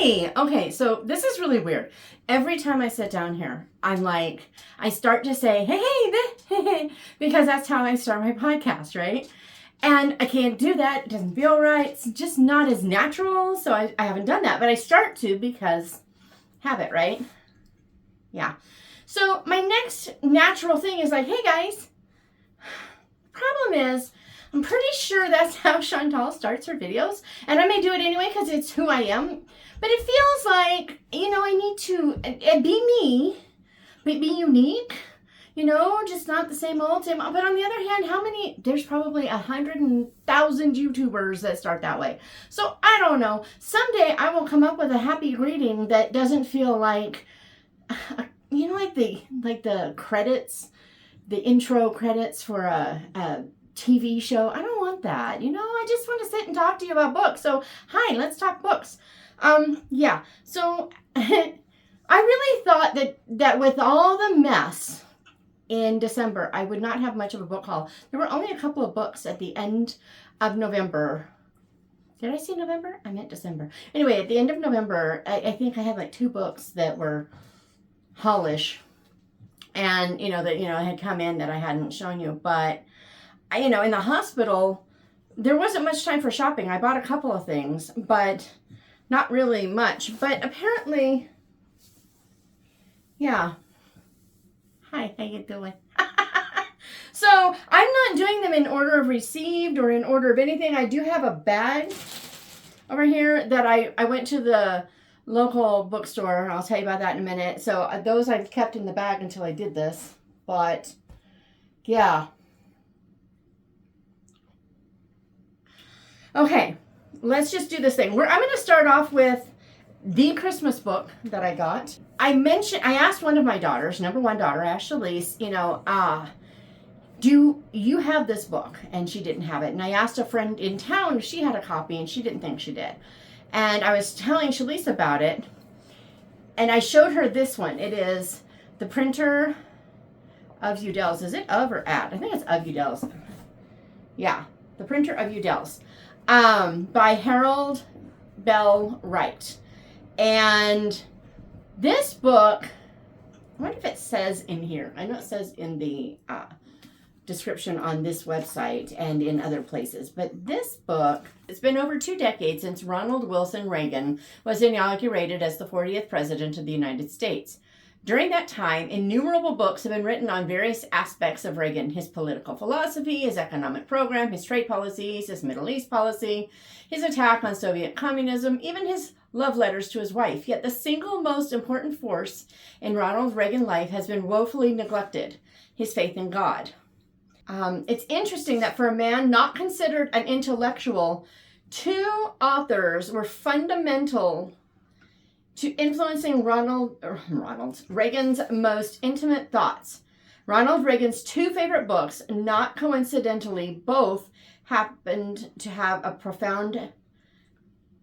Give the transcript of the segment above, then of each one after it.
Hey, okay, so this is really weird. Every time I sit down here, I'm like, I start to say, hey, because that's how I start my podcast, right? And I can't do that. It doesn't feel right. It's just not as natural, so I haven't done that. But I start to because habit, right? Yeah. So my next natural thing is like, hey guys. Problem is, I'm pretty sure that's how Chantal starts her videos. And I may do it anyway because it's who I am. But it feels like, I need to be me, but be unique. Just not the same old. But on the other hand, there's probably 100,000 YouTubers that start that way. So I don't know. Someday I will come up with a happy greeting that doesn't feel like, like the credits, the intro credits for a TV show. I don't want that. I just want to sit and talk to you about books. So hi, let's talk books. Yeah. So I really thought that with all the mess in December, I would not have much of a book haul. There were only a couple of books at the end of November. Did I say November? I meant December. Anyway, at the end of November, I think I had like 2 books that were haulish. And, that, had come in that I hadn't shown you. But, in the hospital, there wasn't much time for shopping. I bought a couple of things, but not really much. But apparently, yeah. Hi, how you doing? So I'm not doing them in order of received or in order of anything. I do have a bag over here that I went to the local bookstore. I'll tell you about that in a minute. So those I've kept in the bag until I did this. But yeah. Okay, let's just do this thing. I'm going to start off with the Christmas book that I got. I asked one of my daughters, number one daughter, I asked Shalise, do you have this book? And she didn't have it. And I asked a friend in town if she had a copy, and she didn't think she did. And I was telling Shalise about it, and I showed her this one. It is The Printer of Udell's. Is it of or at? I think it's of Udell's. Yeah, The Printer of Udell's, by Harold Bell Wright. And this book, I wonder if it says in here. I know it says in the description on this website and in other places. But this book, it's been over 2 decades since Ronald Wilson Reagan was inaugurated as the 40th President of the United States. During that time, innumerable books have been written on various aspects of Reagan, his political philosophy, his economic program, his trade policies, his Middle East policy, his attack on Soviet communism, even his love letters to his wife. Yet the single most important force in Ronald Reagan's life has been woefully neglected: his faith in God. It's interesting that for a man not considered an intellectual, 2 authors were fundamental to influencing Ronald Reagan's most intimate thoughts. Ronald Reagan's 2 favorite books, not coincidentally, both happened to have a profound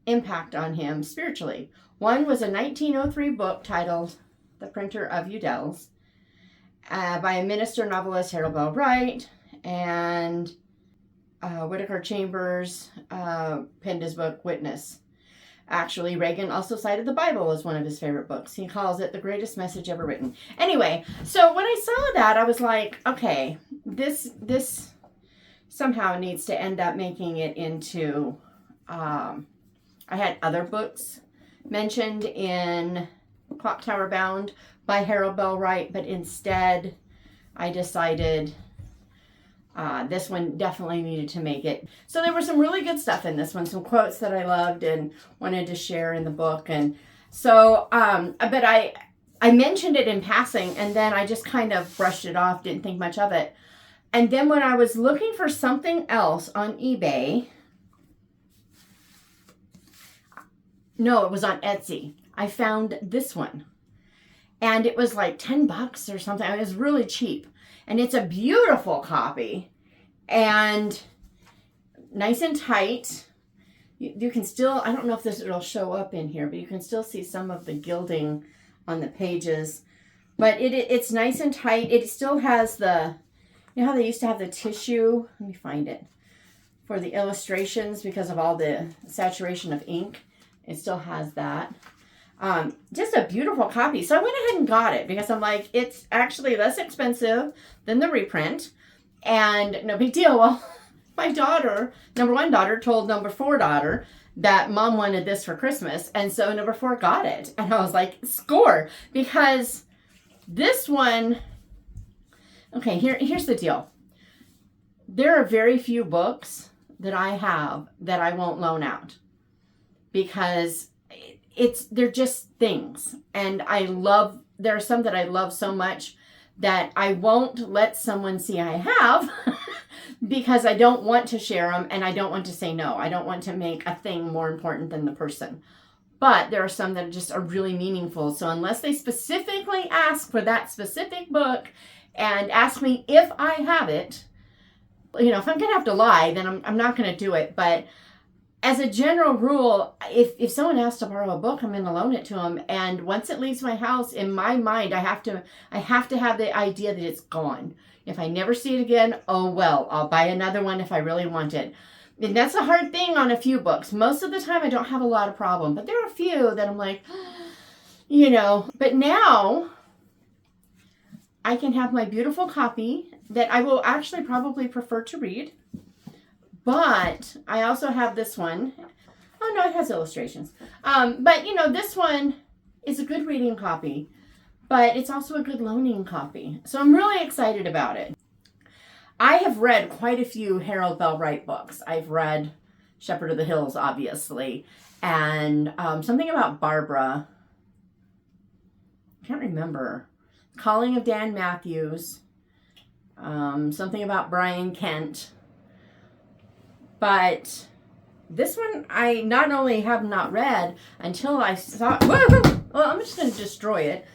impact on him spiritually. One was a 1903 book titled The Printer of Udell's, by a minister novelist, Harold Bell Wright, and Whittaker Chambers penned his book, Witness. Actually, Reagan also cited the Bible as one of his favorite books. He calls it the greatest message ever written. Anyway, so when I saw that, I was like, okay, this somehow needs to end up making it into, I had other books mentioned in Clock Tower Bound by Harold Bell Wright, but instead I decided this one definitely needed to make it. So there was some really good stuff in this one, some quotes that I loved and wanted to share in the book. And so, but I mentioned it in passing, and then I just kind of brushed it off, didn't think much of it. And then when I was looking for something else on eBay, no, it was on Etsy, I found this one. And it was like $10 or something. It was really cheap. And it's a beautiful copy. And nice and tight. You can still, I don't know if it'll show up in here, but you can still see some of the gilding on the pages. But it's nice and tight. It still has the, how they used to have the tissue? Let me find it. For the illustrations, because of all the saturation of ink. It still has that. Just a beautiful copy. So I went ahead and got it because I'm like, it's actually less expensive than the reprint. And no big deal. Well, my daughter, number 1 daughter, told number 4 daughter that mom wanted this for Christmas. And so number 4 got it. And I was like, score. Because this one, okay, here's the deal. There are very few books that I have that I won't loan out because they're just things. And there are some that I love so much that I won't let someone see I have because I don't want to share them and I don't want to say no. I don't want to make a thing more important than the person. But there are some that just are really meaningful. So unless they specifically ask for that specific book and ask me if I have it, if I'm going to have to lie, then I'm not going to do it. But as a general rule, if someone asks to borrow a book, I'm going to loan it to them. And once it leaves my house, in my mind, I have to have the idea that it's gone. If I never see it again, oh well, I'll buy another one if I really want it. And that's a hard thing on a few books. Most of the time, I don't have a lot of problem. But there are a few that I'm like, But now, I can have my beautiful copy that I will actually probably prefer to read. But I also have this one. Oh, no, it has illustrations. But, this one is a good reading copy. But it's also a good loaning copy. So I'm really excited about it. I have read quite a few Harold Bell Wright books. I've read Shepherd of the Hills, obviously. And something about Barbara. I can't remember. Calling of Dan Matthews. Something about Brian Kent. But this one I not only have not read until I saw it. Well, I'm just going to destroy it.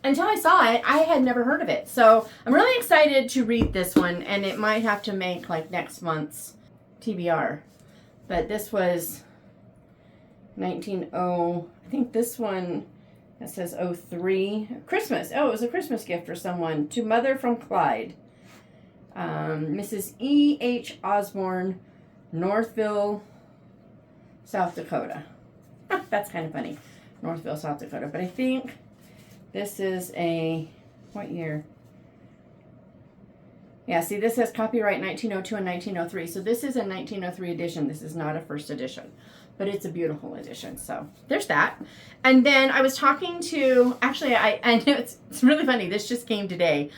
Until I saw it, I had never heard of it. So I'm really excited to read this one. And it might have to make like next month's TBR. But this was 1900. I think this one, it says 03. Christmas. Oh, it was a Christmas gift for someone. To Mother from Clyde. Mrs. E.H. Osborne, Northville, South Dakota. That's kind of funny. Northville, South Dakota. But I think this is what year? Yeah, see, this says copyright 1902 and 1903. So this is a 1903 edition. This is not a first edition. But it's a beautiful edition. So there's that. And then I was talking to, actually, I know it's really funny. This just came today.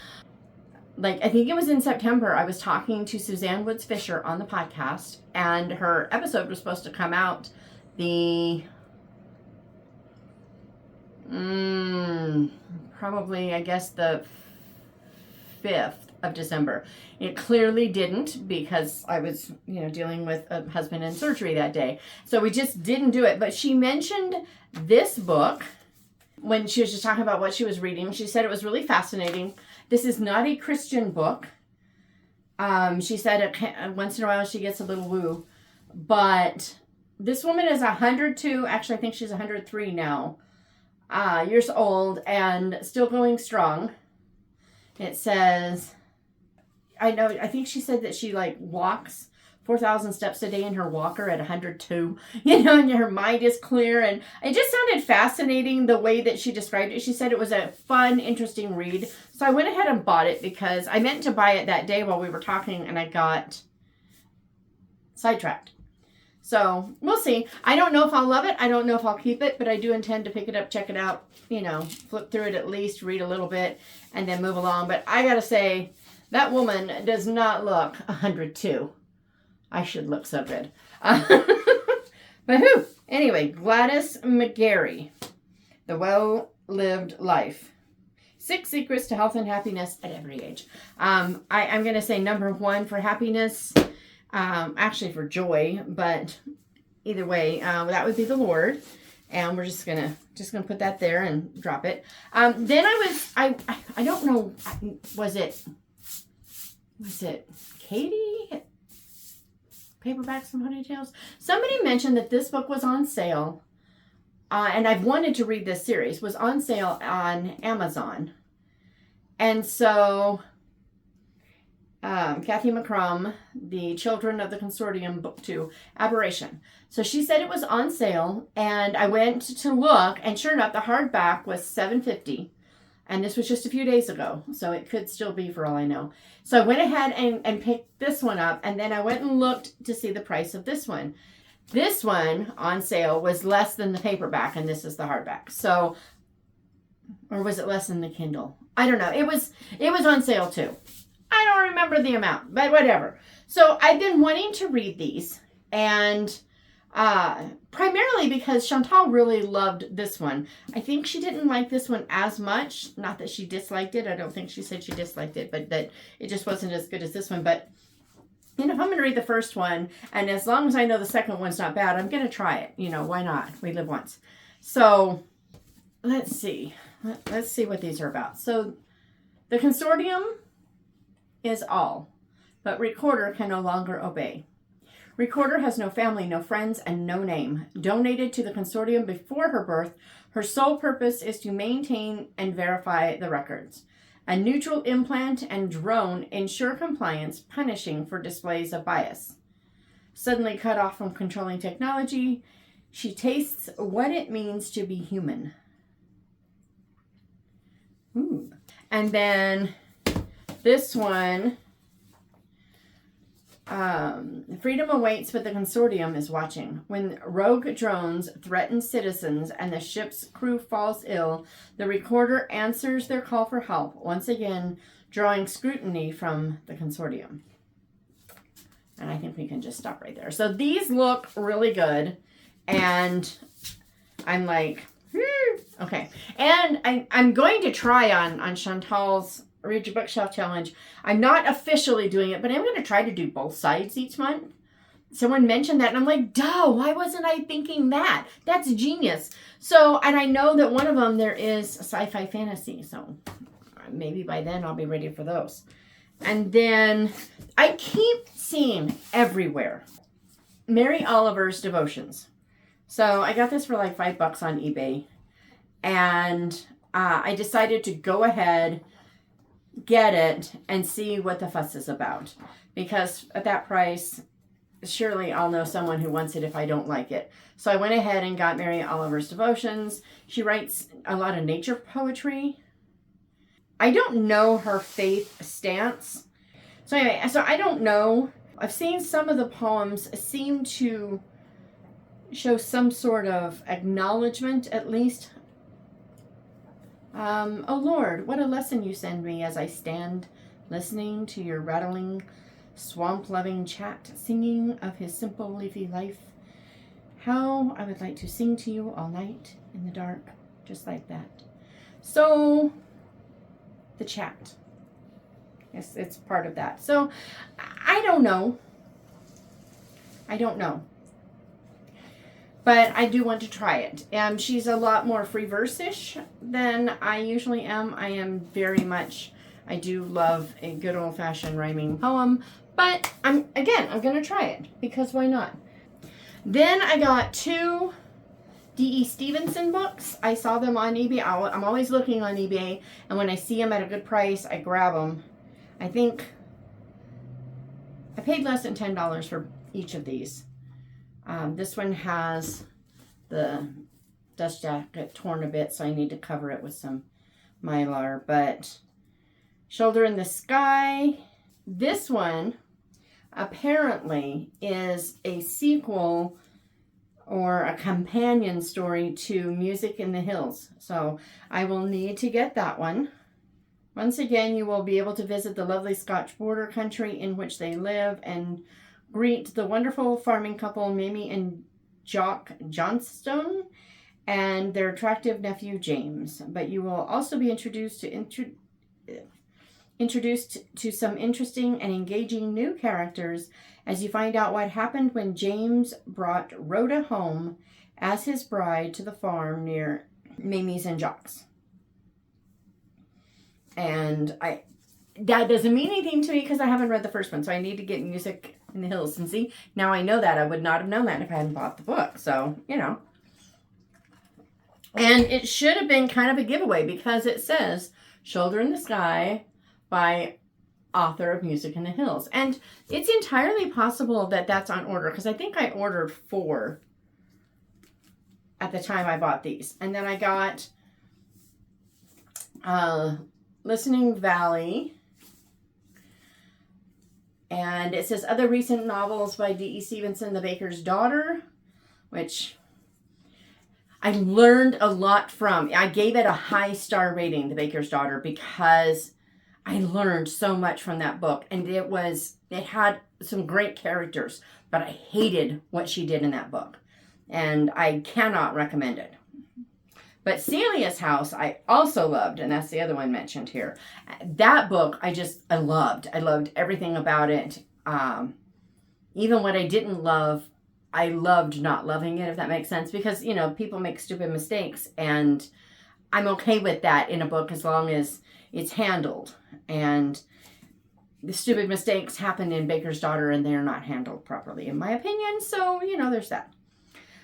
I think it was in September, I was talking to Suzanne Woods Fisher on the podcast, and her episode was supposed to come out probably, I guess, the 5th of December. It clearly didn't because I was, dealing with a husband in surgery that day. So we just didn't do it. But she mentioned this book when she was just talking about what she was reading. She said it was really fascinating. This is not a Christian book. She said once in a while she gets a little woo. But this woman is 102, actually I think she's 103 now, years old and still going strong. It says, I think she said that she walks 4,000 steps a day in her walker at 102, and her mind is clear. And it just sounded fascinating the way that she described it. She said it was a fun, interesting read. So I went ahead and bought it because I meant to buy it that day while we were talking and I got sidetracked. So we'll see. I don't know if I'll love it. I don't know if I'll keep it, but I do intend to pick it up, check it out, flip through it at least, read a little bit, and then move along. But I got to say, that woman does not look 102. I should look so good. But who? Anyway, Gladys McGarry, The Well-Lived Life. 6 Secrets to Health and Happiness at Every Age. I'm going to say number 1 for happiness, actually for joy, but either way, that would be the Lord. And we're just gonna put that there and drop it. Then I don't know, was it Katie? Paperbacks and Ponytails? Somebody mentioned that this book was on sale, and I've wanted to read this series, was on sale on Amazon. And so Kathy McCrum, The Children of the Consortium, Book 2, Aberration. So she said it was on sale, and I went to look, and sure enough, the hardback was $7.50. And this was just a few days ago, so it could still be for all I know. So I went ahead and picked this one up, and then I went and looked to see the price of this one. This one on sale was less than the paperback, and this is the hardback. So, or was it less than the Kindle? I don't know. It was on sale too. I don't remember the amount, but whatever. So I've been wanting to read these, and primarily because Chantal really loved this one. I think she didn't like this one as much. Not that she disliked it. I don't think she said she disliked it, but that it just wasn't as good as this one. But, you know, if I'm going to read the first one, and as long as I know the second one's not bad, I'm going to try it. You know, why not? We live once. So, let's see. Let's see what these are about. So, the consortium is all, but Recorder can no longer obey. Recorder has no family, no friends, and no name. Donated to the consortium before her birth, her sole purpose is to maintain and verify the records. A neutral implant and drone ensure compliance, punishing for displays of bias. Suddenly cut off from controlling technology, she tastes what it means to be human. Ooh. And then this one, freedom awaits, but the consortium is watching. When rogue drones threaten citizens and the ship's crew falls ill, the Recorder answers their call for help, once again drawing scrutiny from the consortium. And I think we can just stop right there. So these look really good, and I'm like, okay. And I'm going to try on Chantal's Read Your Bookshelf Challenge. I'm not officially doing it, but I'm going to try to do both sides each month. Someone mentioned that, and I'm like, duh, why wasn't I thinking that? That's genius. So, and I know that one of them, there is sci-fi fantasy, so maybe by then I'll be ready for those. And then I keep seeing everywhere Mary Oliver's Devotions. So I got this for like $5 on eBay, and I decided to go ahead, get it, and see what the fuss is about, because at that price, surely I'll know someone who wants it if I don't like it. So I went ahead and got Mary Oliver's Devotions. She writes a lot of nature poetry. I don't know her faith stance. So anyway, so I don't know. I've seen some of the poems seem to show some sort of acknowledgement, at least. Oh Lord, what a lesson you send me as I stand listening to your rattling, swamp-loving chat, singing of his simple leafy life. How I would like to sing to you all night in the dark, just like that. So, the chat. Yes, it's part of that. So, I don't know. But I do want to try it. She's a lot more free verse-ish than I usually am. I do love a good old-fashioned rhyming poem. But I'm going to try it, because why not? Then I got 2 D.E. Stevenson books. I saw them on eBay. I'm always looking on eBay, and when I see them at a good price, I grab them. I think I paid less than $10 for each of these. This one has the dust jacket torn a bit, so I need to cover it with some Mylar. But Shoulder in the Sky. This one apparently is a sequel or a companion story to Music in the Hills. So I will need to get that one. Once again, you will be able to visit the lovely Scotch border country in which they live and greet the wonderful farming couple Mimi and Jock Johnstone and their attractive nephew James. But you will also be introduced to some interesting and engaging new characters as you find out what happened when James brought Rhoda home as his bride to the farm near Mimi's and Jock's. And that doesn't mean anything to me because I haven't read the first one, so I need to get Music in the Hills. And see, now I know that. I would not have known that if I hadn't bought the book. So, you know. And it should have been kind of a giveaway because it says Shoulder in the Sky by author of Music in the Hills. And it's entirely possible that that's on order, because I think I ordered 4 at the time I bought these. And then I got Listening Valley. And it says other recent novels by D.E. Stevenson, The Baker's Daughter, which I learned a lot from. I gave it a high star rating, The Baker's Daughter, because I learned so much from that book. And it had some great characters, but I hated what she did in that book. And I cannot recommend it. But Celia's House, I also loved, and that's the other one mentioned here. That book, I loved. I loved everything about it. Even what I didn't love, I loved not loving it, if that makes sense. Because, people make stupid mistakes, and I'm okay with that in a book as long as it's handled. And the stupid mistakes happen in Baker's Daughter, and they're not handled properly, in my opinion. So, there's that.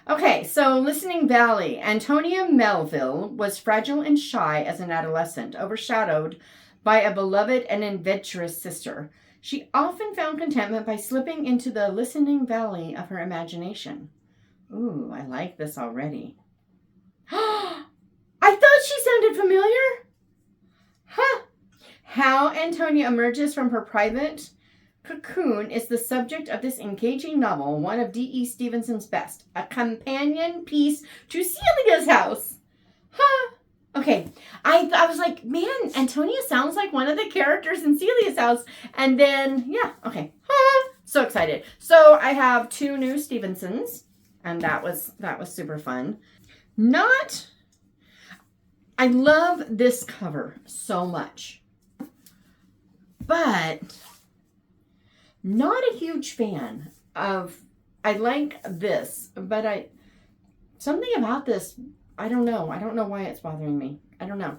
Okay, so Listening Valley. Antonia Melville was fragile and shy as an adolescent, overshadowed by a beloved and adventurous sister. She often found contentment by slipping into the listening valley of her imagination. Ooh, I like this already. I thought she sounded familiar. Huh. How Antonia emerges from her private cocoon is the subject of this engaging novel, one of D.E. Stevenson's best, a companion piece to Celia's House. Huh. Okay, I was like, man, Antonia sounds like one of the characters in Celia's House. And then, yeah, okay. Huh. So excited. So I have 2 new Stevensons, and that was super fun. I love this cover so much, but not a huge fan of, I like this, but something about this, I don't know. I don't know why it's bothering me. I don't know.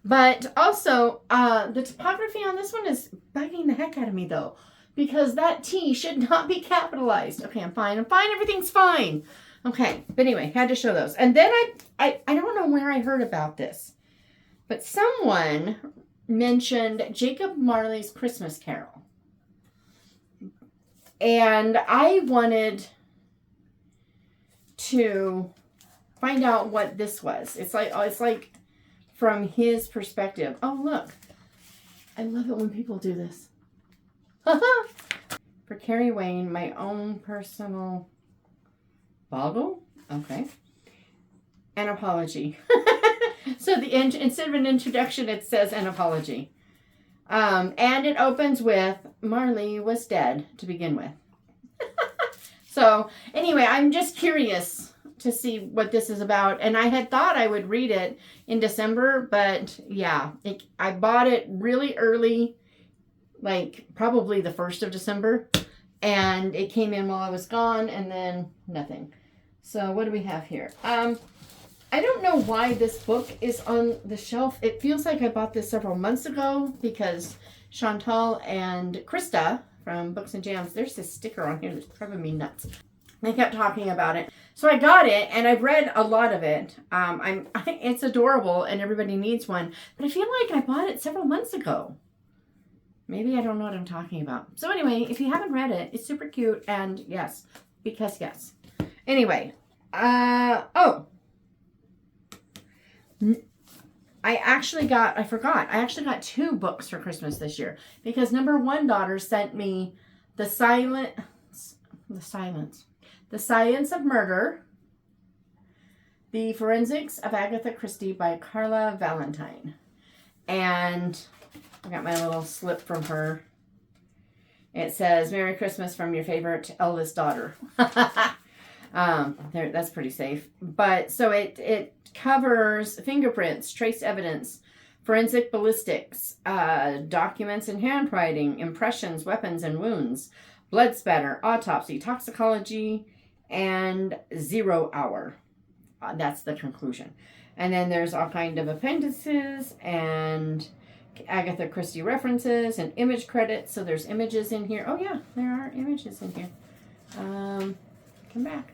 But also, the typography on this one is bugging the heck out of me, though, because that T should not be capitalized. Okay, I'm fine. Everything's fine. Okay, but anyway, had to show those. And then I don't know where I heard about this, but someone mentioned Jacob Marley's Christmas Carol. And I wanted to find out what this was. It's like from his perspective. Oh, look. I love it when people do this. For Carrie Wayne, my own personal boggle. Okay. An apology. So instead of an introduction, it says an apology. And it opens with, Marley was dead to begin with. So anyway, I'm just curious to see what this is about. And I had thought I would read it in December, but yeah, I bought it really early, like probably the 1st of December. And it came in while I was gone, and then nothing. So what do we have here? I don't know why this book is on the shelf. It feels like I bought this several months ago because Chantal and Krista from Books and Jams, there's this sticker on here that's driving me nuts. They kept talking about it. So I got it, and I've read a lot of it. It's adorable, and everybody needs one. But I feel like I bought it several months ago. Maybe I don't know what I'm talking about. So anyway, if you haven't read it, it's super cute, and yes, because yes. Anyway, I actually got 2 books for Christmas this year, because number 1 daughter sent me The Science of Murder, The Forensics of Agatha Christie by Carla Valentine. And I got my little slip from her. It says, Merry Christmas from your favorite eldest daughter. That's pretty safe. But so it covers fingerprints, trace evidence, forensic ballistics, documents and handwriting, impressions, weapons and wounds, blood spatter, autopsy, toxicology, and 0 hour. That's the conclusion. And then there's all kind of appendices and Agatha Christie references and image credits. So there's images in here. Oh yeah, there are images in here. Come back.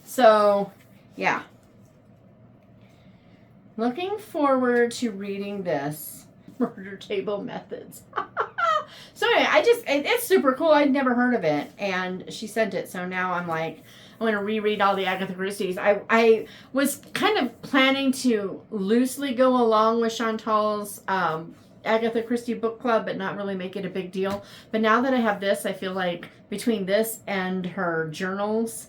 So, yeah. Looking forward to reading this. Murder table methods. So anyway, it's super cool. I'd never heard of it, and she sent it. So now I'm like, I'm going to reread all the Agatha Christie's. I was kind of planning to loosely go along with Chantal's Agatha Christie book club, but not really make it a big deal. But now that I have this, I feel like between this and her journals,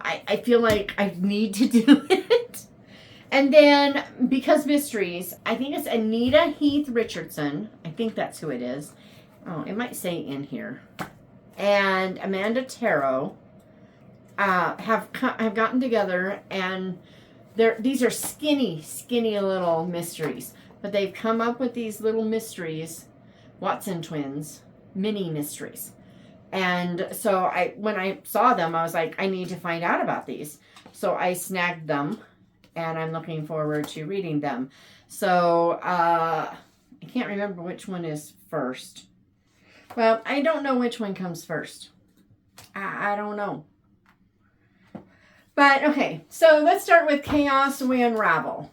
I feel like I need to do it. And then, because mysteries, I think it's Anita Heath Richardson. I think that's who it is. Oh, it might say in here. And Amanda Tarot have gotten together, and these are skinny little mysteries. But they've come up with these little mysteries, Watson twins, mini mysteries. And so when I saw them, I was like, I need to find out about these. So I snagged them, and I'm looking forward to reading them. So I can't remember which one is first. Well, I don't know which one comes first. I don't know. But okay, so let's start with Chaos We Unravel.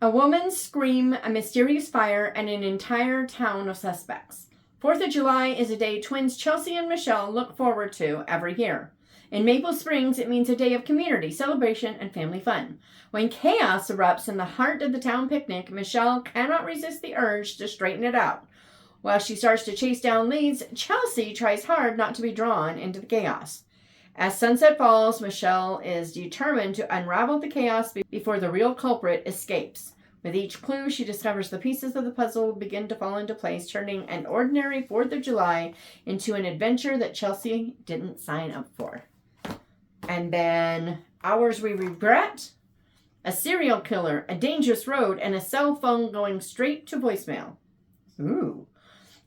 A woman's scream, a mysterious fire, and an entire town of suspects. 4th of July is a day twins Chelsea and Michelle look forward to every year. In Maple Springs, it means a day of community, celebration, and family fun. When chaos erupts in the heart of the town picnic, Michelle cannot resist the urge to straighten it out. While she starts to chase down leads, Chelsea tries hard not to be drawn into the chaos. As sunset falls, Michelle is determined to unravel the chaos before the real culprit escapes. With each clue, she discovers the pieces of the puzzle begin to fall into place, turning an ordinary 4th of July into an adventure that Chelsea didn't sign up for. And then Hours We Regret, a serial killer, a dangerous road, and a cell phone going straight to voicemail. Ooh.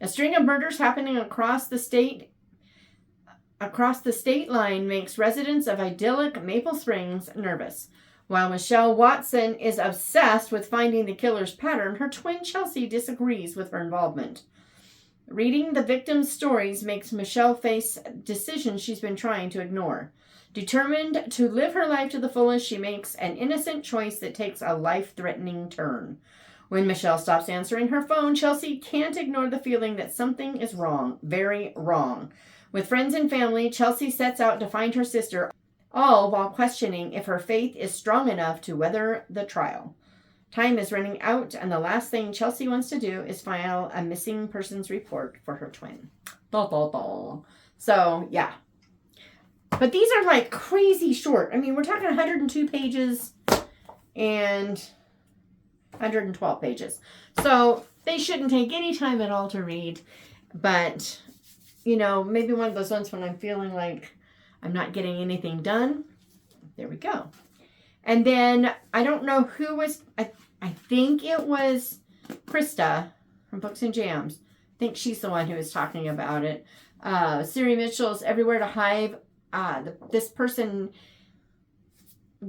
A string of murders happening across the state line makes residents of idyllic Maple Springs nervous. While Michelle Watson is obsessed with finding the killer's pattern, her twin Chelsea disagrees with her involvement. Reading the victims' stories makes Michelle face decisions she's been trying to ignore. Determined to live her life to the fullest, she makes an innocent choice that takes a life-threatening turn. When Michelle stops answering her phone, Chelsea can't ignore the feeling that something is wrong, very wrong. With friends and family, Chelsea sets out to find her sister, all while questioning if her faith is strong enough to weather the trial. Time is running out, and the last thing Chelsea wants to do is file a missing persons report for her twin. So, yeah. But these are like crazy short. I mean, we're talking 102 pages and 112 pages. So they shouldn't take any time at all to read. But, you know, maybe one of those ones when I'm feeling like I'm not getting anything done. There we go. And then I don't know who was, I think it was Krista from Books and Jams. I think she's the one who was talking about it. Siri Mitchell's Everywhere to Hide. This person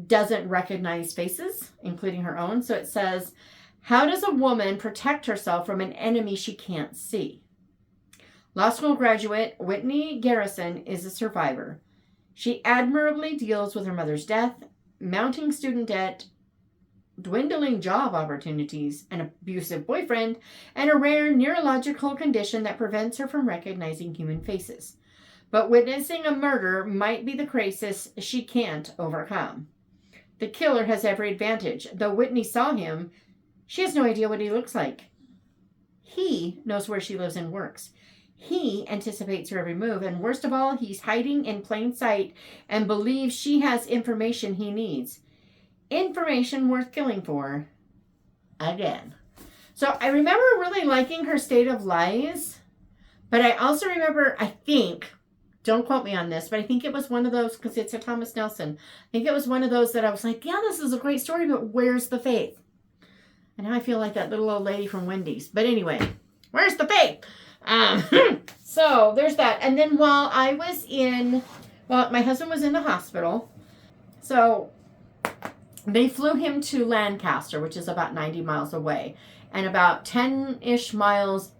doesn't recognize faces, including her own. So it says, how does a woman protect herself from an enemy she can't see? Law school graduate Whitney Garrison is a survivor. She admirably deals with her mother's death, mounting student debt, dwindling job opportunities, an abusive boyfriend, and a rare neurological condition that prevents her from recognizing human faces. But witnessing a murder might be the crisis she can't overcome. The killer has every advantage. Though Whitney saw him, she has no idea what he looks like. He knows where she lives and works. He anticipates her every move, and worst of all, he's hiding in plain sight and believes she has information he needs. Information worth killing for. Again. So I remember really liking her State of Lies, but I also remember, I think, don't quote me on this, but I think it was one of those, because it's a Thomas Nelson, I think it was one of those that I was like, yeah, this is a great story, but where's the faith? And now I feel like that little old lady from Wendy's. But anyway, where's the faith? So there's that. And then while I was my husband was in the hospital, so they flew him to Lancaster, which is about 90 miles away, and about 10-ish miles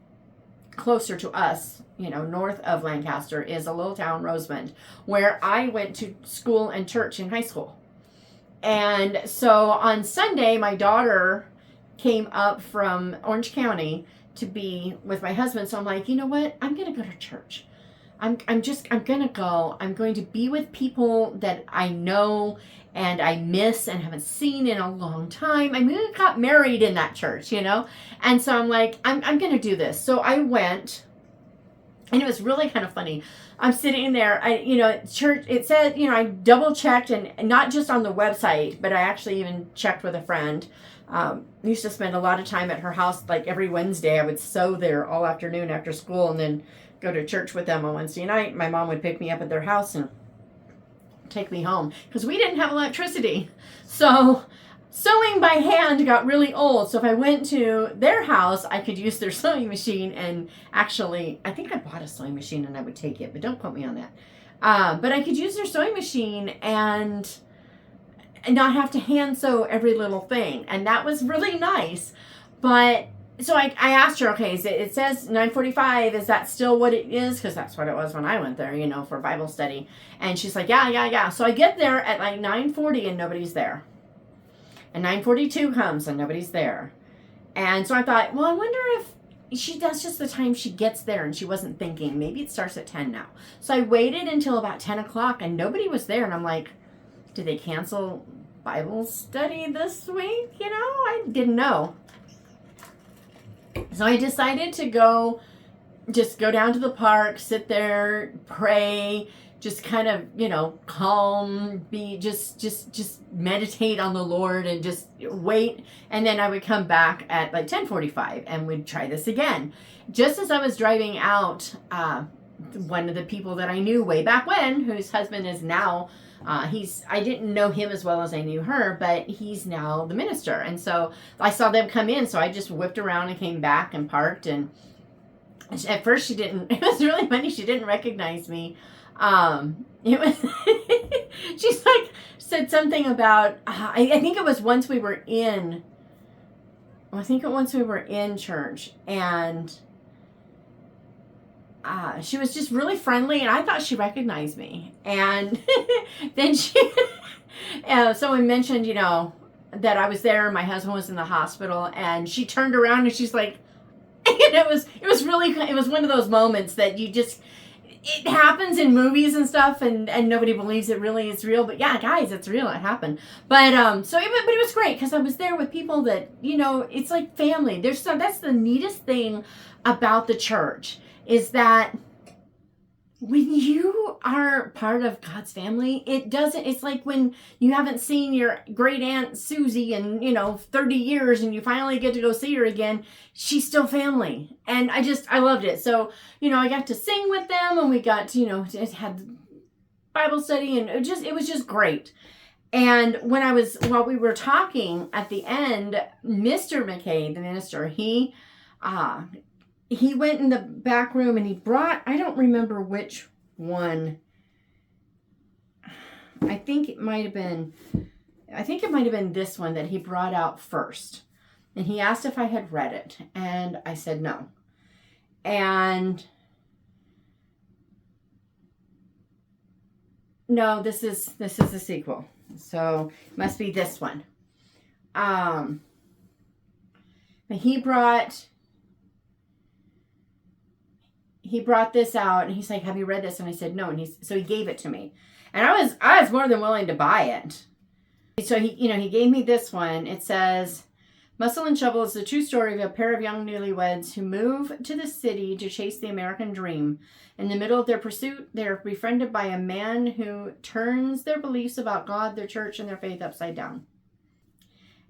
closer to us, north of Lancaster, is a little town, Rosemond, where I went to school and church in high school. And so on Sunday, my daughter came up from Orange County to be with my husband. So I'm like, you know what? I'm going to go to church. I'm going to go. I'm going to be with people that I know and I miss and haven't seen in a long time. I mean, we got married in that church, you know? And so I'm like, I'm going to do this. So I went, and it was really kind of funny. I'm sitting there, church, it said, I double checked, and not just on the website, but I actually even checked with a friend. Used to spend a lot of time at her house, like every Wednesday. I would sew there all afternoon after school and then go to church with them on Wednesday night. My mom would pick me up at their house and take me home because we didn't have electricity. So sewing by hand got really old. So if I went to their house, I could use their sewing machine. And actually, I think I bought a sewing machine and I would take it, but don't quote me on that. But I could use their sewing machine and not have to hand sew every little thing. And that was really nice. But so I asked her, okay, it says 9:45. Is that still what it is? Because that's what it was when I went there, for Bible study. And she's like, yeah. So I get there at like 9:40 and nobody's there. And 9:42 comes and nobody's there. And so I thought, well, I wonder if that's just the time she gets there and she wasn't thinking. Maybe it starts at 10 now. So I waited until about 10 o'clock and nobody was there. And I'm like, did they cancel Bible study this week? I didn't know. So I decided to just go down to the park, sit there, pray, just kind of, calm, just meditate on the Lord and just wait. And then I would come back at like 10:45 and we'd try this again. Just as I was driving out, one of the people that I knew way back when, whose husband is now, I didn't know him as well as I knew her, but he's now the minister. And so I saw them come in. So I just whipped around and came back and parked. And at first she didn't, it was really funny. She didn't recognize me. It was, she's like, said something about, I think it was once we were in church, and she was just really friendly, and I thought she recognized me. And then someone mentioned, that I was there and my husband was in the hospital, and she turned around and she's like, and it was one of those moments that it happens in movies and stuff, and nobody believes it really is real. But yeah, guys, it's real. It happened. But but it was great because I was there with people that, it's like family. That's the neatest thing about the church, is that when you are part of God's family, it's like when you haven't seen your great aunt Susie in, 30 years and you finally get to go see her again. She's still family. And I loved it. So, I got to sing with them, and we got to, had Bible study, and it was just great. And while we were talking at the end, Mr. McKay, the minister, he went in the back room and he brought, I don't remember which one. I think it might have been this one that he brought out first. And he asked if I had read it, and I said no. And no, this is the sequel. So it must be this one. But he brought this out, and he's like, have you read this? And I said no. And so he gave it to me, and I was more than willing to buy it. So he gave me this one. It says, Muscle and Shovel is the true story of a pair of young newlyweds who move to the city to chase the American dream. In the middle of their pursuit, they are befriended by a man who turns their beliefs about God, their church, and their faith upside down.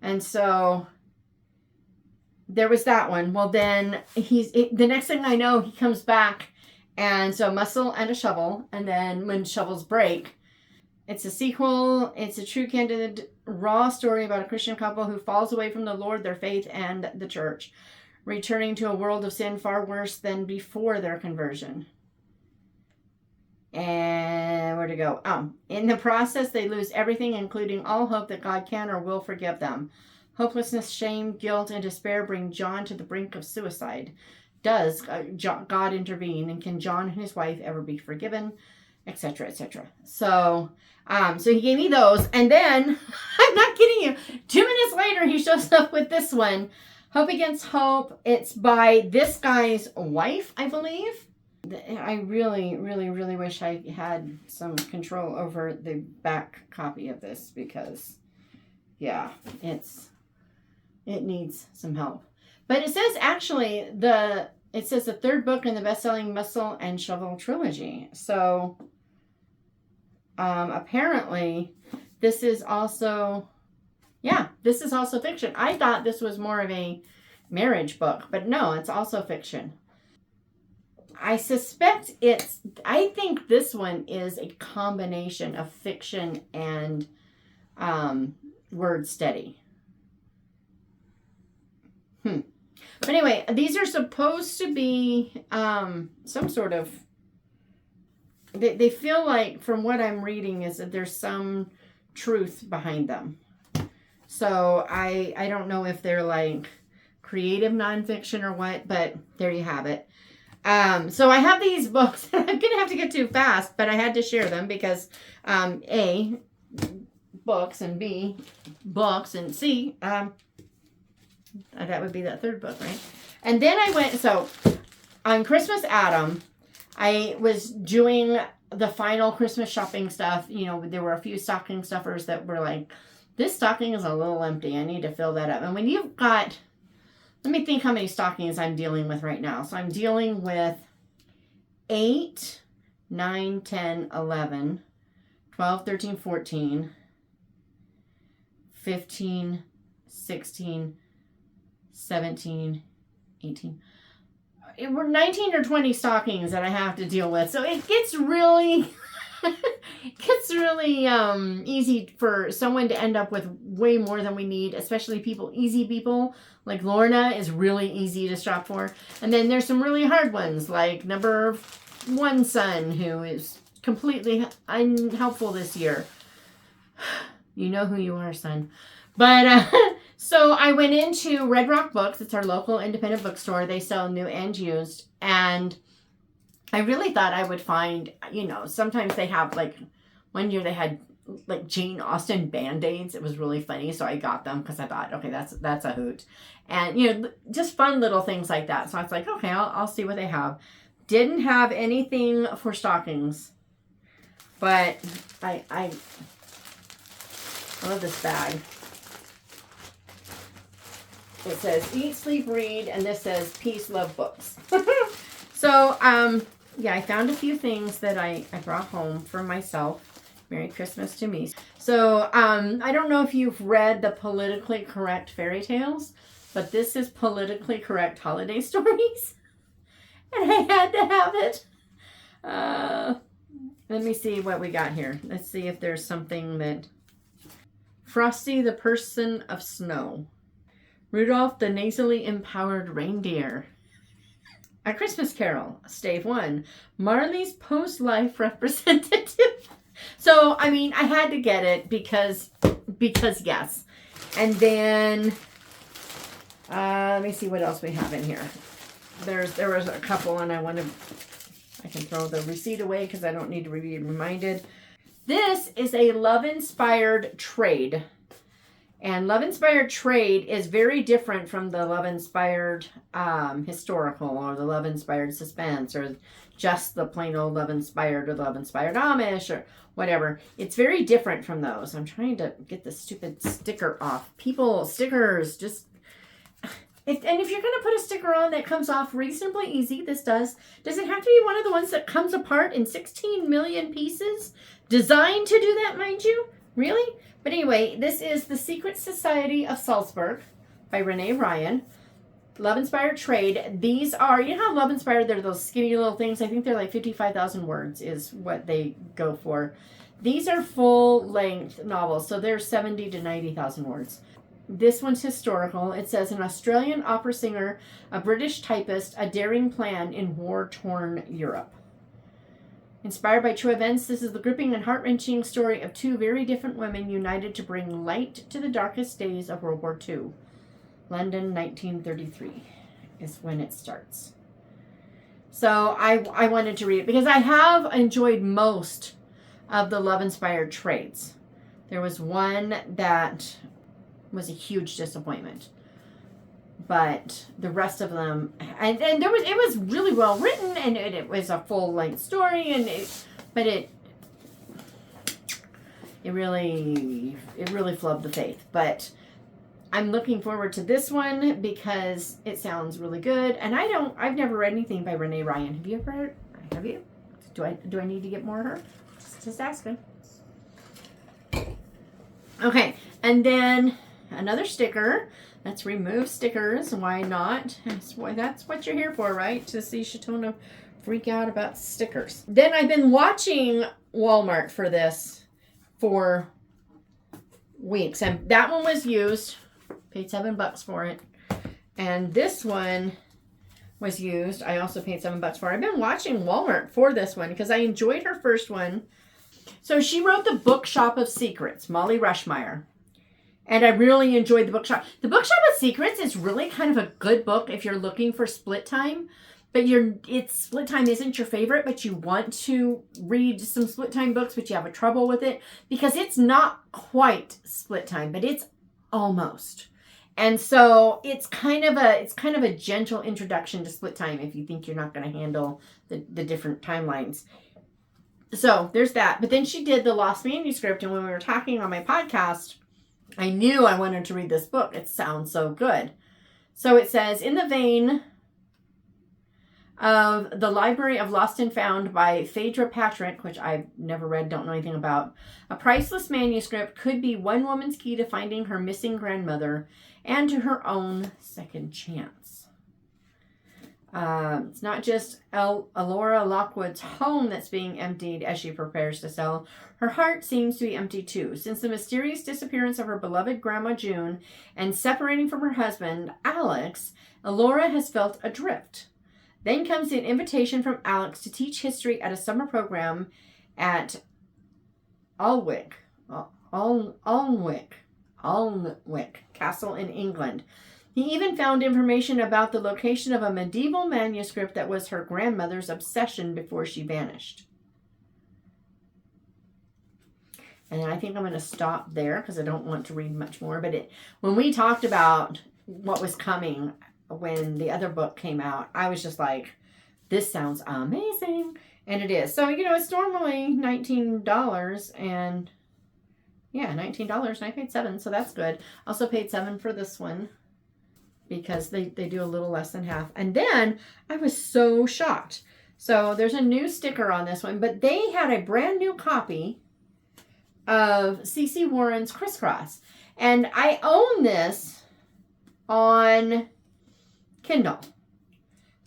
And so there was that one. Well, then the next thing I know, he comes back, and so Muscle and a Shovel, and then When Shovels Break. It's a sequel. It's a true, candid, raw story about a Christian couple who falls away from the Lord, their faith, and the church, returning to a world of sin far worse than before their conversion. And where to go? In the process, they lose everything, including all hope that God can or will forgive them. Hopelessness, shame, guilt, and despair bring John to the brink of suicide. Does God intervene, and can John and his wife ever be forgiven? etc., etc. So, so he gave me those, and then I'm not kidding you. 2 minutes later, he shows up with this one, Hope Against Hope. It's by this guy's wife, I believe. I really, really, really wish I had some control over the back copy of this because, yeah, it needs some help. But it says actually it says the third book in the best-selling Muscle and Shovel trilogy. So apparently this is also, yeah, this is also fiction. I thought this was more of a marriage book, but no, it's also fiction. I suspect I think this one is a combination of fiction and word steady. But anyway, these are supposed to be some sort of, they feel like, from what I'm reading, is that there's some truth behind them. So I don't know if they're like creative nonfiction or what, but there you have it. So I have these books that I'm going to have to get to fast, but I had to share them because, A, books, and B, books, and C, that would be that third book, right? And then I went, so on Christmas Autumn, I was doing the final Christmas shopping stuff. You know, there were a few stocking stuffers that were like, this stocking is a little empty. I need to fill that up. And when you've got, let me think how many stockings I'm dealing with right now. So I'm dealing with 8, 9, 10, 11, 12, 13, 14, 15, 16, 17, 18. We're 19 or 20 stockings that I have to deal with. So it gets really, easy for someone to end up with way more than we need, especially easy people. Like Lorna is really easy to shop for. And then there's some really hard ones, like number 1 son, who is completely unhelpful this year. You know who you are, son. But, so I went into Red Rock Books. It's our local independent bookstore. They sell new and used. And I really thought I would find, you know, sometimes they have, like, one year they had, like, Jane Austen Band-Aids. It was really funny, so I got them because I thought, okay, that's a hoot. And, you know, just fun little things like that. So I was like, okay, I'll see what they have. Didn't have anything for stockings. But I love this bag. It says Eat, Sleep, Read, and this says Peace, Love, Books. So, yeah, I found a few things that I brought home for myself. Merry Christmas to me. So, I don't know if you've read the politically correct fairy tales, but this is politically correct holiday stories. And I had to have it. Let me see what we got here. Let's see if there's something that... Frosty the Person of Snow. Rudolph the Nasally Empowered Reindeer. A Christmas Carol, Stave 1. Marley's Post-Life Representative. So, I mean, I had to get it because yes. And then, let me see what else we have in here. There was a couple, and I can throw the receipt away because I don't need to be reminded. This is a love-inspired trade. And love-inspired trade is very different from the love-inspired historical or the love-inspired suspense or just the plain old love-inspired or love-inspired Amish or whatever. It's very different from those. I'm trying to get the stupid sticker off. People, stickers, just... if you're going to put a sticker on that comes off reasonably easy, this does it have to be one of the ones that comes apart in 16 million pieces? Designed to do that, mind you? Really? But anyway, this is The Secret Society of Salzburg by Renee Ryan. Love Inspired Trade. These are, you know how Love Inspired, they're those skinny little things? I think they're like 55,000 words is what they go for. These are full-length novels, so they're 70 to 90,000 words. This one's historical. It says, an Australian opera singer, a British typist, a daring plan in war-torn Europe. Inspired by true events, this is the gripping and heart-wrenching story of 2 very different women united to bring light to the darkest days of World War II. London, 1933 is when it starts. So I wanted to read it because I have enjoyed most of the love-inspired trades. There was one that was a huge disappointment. But the rest of them, and it was really well written, and it was a full-length story, but it really flubbed the faith. But I'm looking forward to this one because it sounds really good. And I've never read anything by Renee Ryan. Have you ever heard? Have you? Do I need to get more of her? Just asking. Okay, and then another sticker. Let's remove stickers. Why not? That's what you're here for, right? To see Shatona freak out about stickers. Then I've been watching Walmart for this for weeks. And that one was used. Paid $7 for it. And this one was used. I also paid $7 for it. I've been watching Walmart for this one because I enjoyed her first one. So she wrote The Bookshop of Secrets, Molly Rushmeyer. And I really enjoyed The Bookshop. The Bookshop of Secrets is really kind of a good book if you're looking for split time. But split time isn't your favorite, but you want to read some split time books, but you have trouble with it. Because it's not quite split time, but it's almost. And so it's kind of a gentle introduction to split time if you think you're not going to handle the different timelines. So there's that. But then she did The Lost Manuscript, and when we were talking on my podcast, I knew I wanted to read this book. It sounds so good. So it says, in the vein of The Library of Lost and Found by Phaedra Patrick, which I've never read, don't know anything about, a priceless manuscript could be one woman's key to finding her missing grandmother and to her own second chance. It's not just Alora Lockwood's home that's being emptied as she prepares to sell. Her heart seems to be empty too. Since the mysterious disappearance of her beloved Grandma June and separating from her husband, Alex, Alora has felt adrift. Then comes an invitation from Alex to teach history at a summer program at Alnwick Castle in England. He even found information about the location of a medieval manuscript that was her grandmother's obsession before she vanished. And I think I'm going to stop there because I don't want to read much more. But when we talked about what was coming when the other book came out, I was just like, this sounds amazing. And it is. So, it's normally $19 and yeah, $19 and I paid $7. So that's good. Also paid $7 for this one, because they do a little less than half. And then I was so shocked. So there's a new sticker on this one, but they had a brand new copy of C.C. Warren's Crisscross. And I own this on Kindle,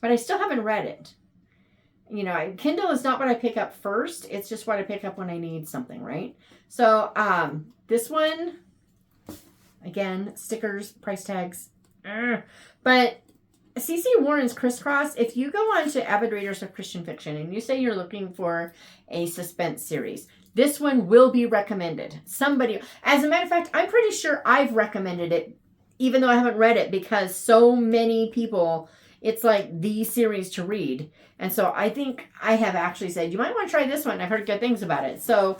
but I still haven't read it. Kindle is not what I pick up first. It's just what I pick up when I need something, right? So this one, again, stickers, price tags. But C.C. Warren's Crisscross, if you go on to Avid Readers of Christian Fiction and you say you're looking for a suspense series, this one will be recommended. As a matter of fact, I'm pretty sure I've recommended it, even though I haven't read it, because so many people, it's like the series to read. And so I think I have actually said, you might want to try this one. I've heard good things about it. So,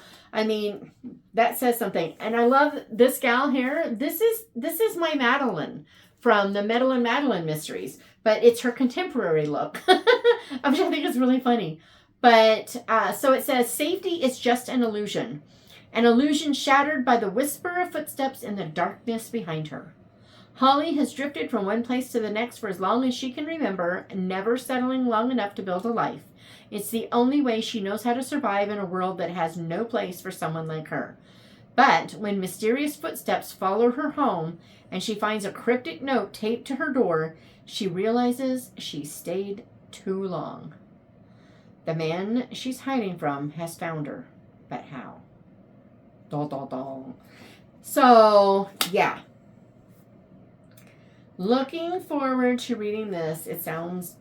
that says something. And I love this gal here. This is my Madeline from the Madeline mysteries, but it's her contemporary look, which I think is really funny. But so it says, safety is just an illusion shattered by the whisper of footsteps in the darkness behind her. Holly has drifted from one place to the next for as long as she can remember, never settling long enough to build a life. It's the only way she knows how to survive in a world that has no place for someone like her. But when mysterious footsteps follow her home and she finds a cryptic note taped to her door, she realizes she stayed too long. The man she's hiding from has found her, but how? So, yeah. Looking forward to reading this. It sounds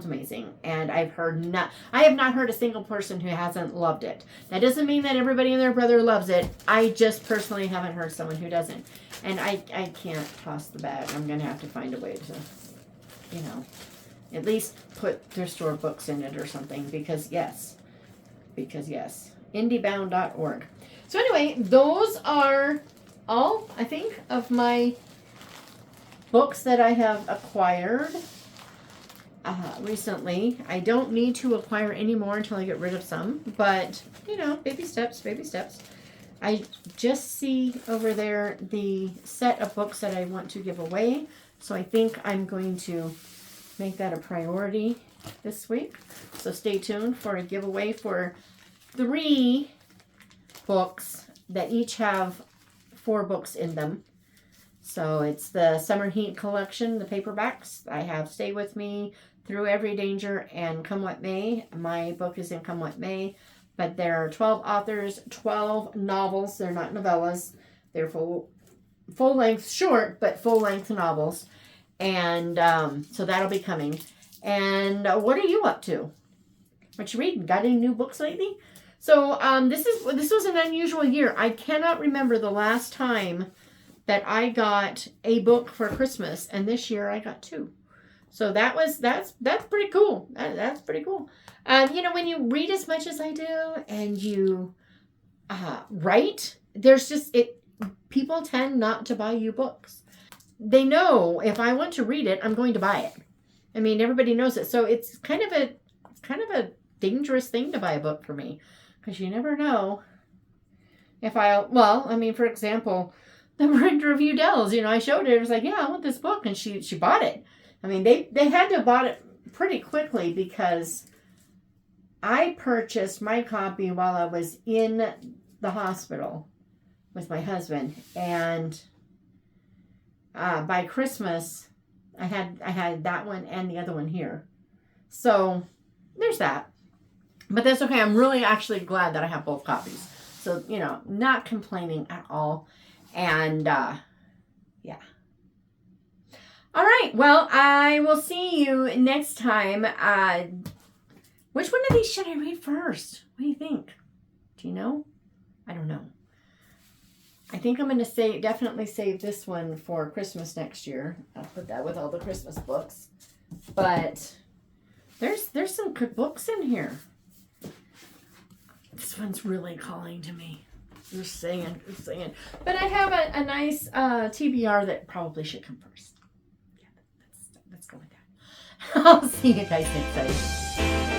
amazing, and I have not heard a single person who hasn't loved it. That doesn't mean that everybody and their brother loves it. I just personally haven't heard someone who doesn't, and I can't toss the bag. I'm gonna have to find a way to, At least put thrift store books in it or something, because yes. Indiebound.org. So anyway, those are all, I think, of my books that I have acquired recently. I don't need to acquire any more until I get rid of some, but, you know, baby steps, baby steps. I just see over there the set of books that I want to give away, so I think I'm going to make that a priority this week. So stay tuned for a giveaway for 3 books that each have 4 books in them. So it's the Summer Heat collection, the paperbacks. I have Stay With Me, Through Every Danger, and Come What May. My book is in Come What May, but there are 12 authors, 12 novels. They're not novellas. They're full-length, short, but full-length novels. And so that'll be coming. And what are you up to? What you reading? Got any new books lately? So this was an unusual year. I cannot remember the last time that I got a book for Christmas, and this year I got 2. So that's pretty cool. That's pretty cool. You know, when you read as much as I do, and you write, there's just people tend not to buy you books. They know if I want to read it, I'm going to buy it. I mean, everybody knows it. So it's kind of a dangerous thing to buy a book for me, because you never know if for example, the Brenda of Udell's, you know, I showed her, it was like, yeah, I want this book, and she bought it. I mean, they had to have bought it pretty quickly, because I purchased my copy while I was in the hospital with my husband, and by Christmas, I had that one and the other one here. So there's that. But that's okay. I'm really actually glad that I have both copies. So, you know, not complaining at all. And, yeah. All right. Well, I will see you next time. Which one of these should I read first? What do you think? Do you know? I don't know. I think I'm going to definitely save this one for Christmas next year. I'll put that with all the Christmas books. But there's some good books in here. This one's really calling to me. Just saying. But I have a nice TBR that probably should come first. Yeah, let's go with that. I'll see you guys next time.